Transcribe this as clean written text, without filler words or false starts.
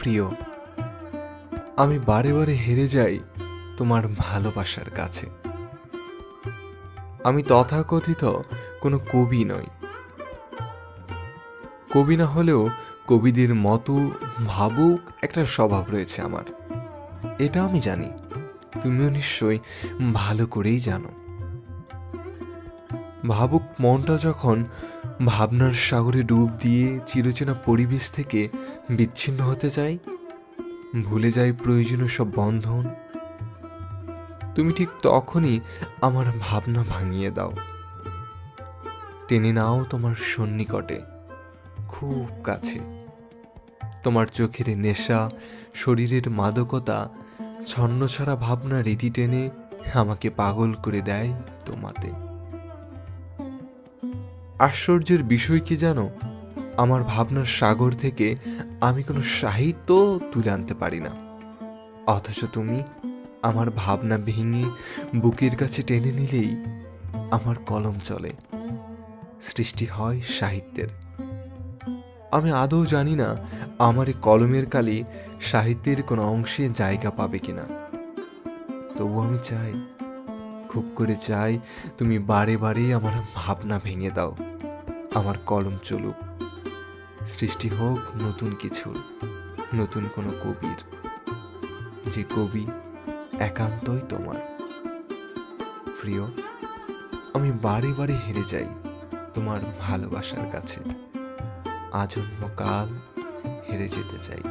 প্রিয়, আমি বারে বারে হেরে যাই তোমার ভালোবাসার কাছে। আমি তথাকথিত কোনো কবি নই, কবি না হলেও কবিদের মতো ভাবুক একটা স্বভাব রয়েছে আমার। এটা আমি জানি, তুমিও নিশ্চয়ই ভালো করেই জানো। ভাবুক মনটা যখন ভাবনার সাগরে ডুব দিয়ে চিরচেনা পরিবেশ থেকে বিচ্ছিন্ন হতে চাই, ভুলে যাই প্রয়োজনীয় সব বন্ধন, তুমি ঠিক তখনই আমার ভাবনা ভাঙিয়ে দাও, টেনে নাও তোমার সন্নিকটে, খুব কাছে। তোমার চোখের নেশা, শরীরের মাদকতা, ছন্নছাড়া ভাবনা রীতি টেনে আমাকে পাগল করে দেয় তোমাতে। আশ্চর্যের বিষয় কি জানো, আমার ভাবনার সাগর থেকে আমি কোনো সাহিত্য তুলে আনতে পারি না, অথচ তুমি আমার ভাবনা ভেঙে বুকের কাছে টেনে নিলেই আমার কলম চলে, সৃষ্টি হয় সাহিত্যের। আমি আদৌ জানি না আমার এই কলমের কালি সাহিত্যের কোনো অংশে জায়গা পাবে কিনা, তবু আমি চাই, খুব করে চাই, তুমি বারে বারে আমার ভাবনা ভেঙে দাও, আমার কলম চলুক, সৃষ্টি হোক নতুন কিছুর, নতুন কোনো কবির, যে কবি একান্তই তোমার। প্রিয়, আমি বারে বারে হেরে যাই তোমার ভালোবাসার কাছে, আজন্ম কাল হেরে যেতে চাই।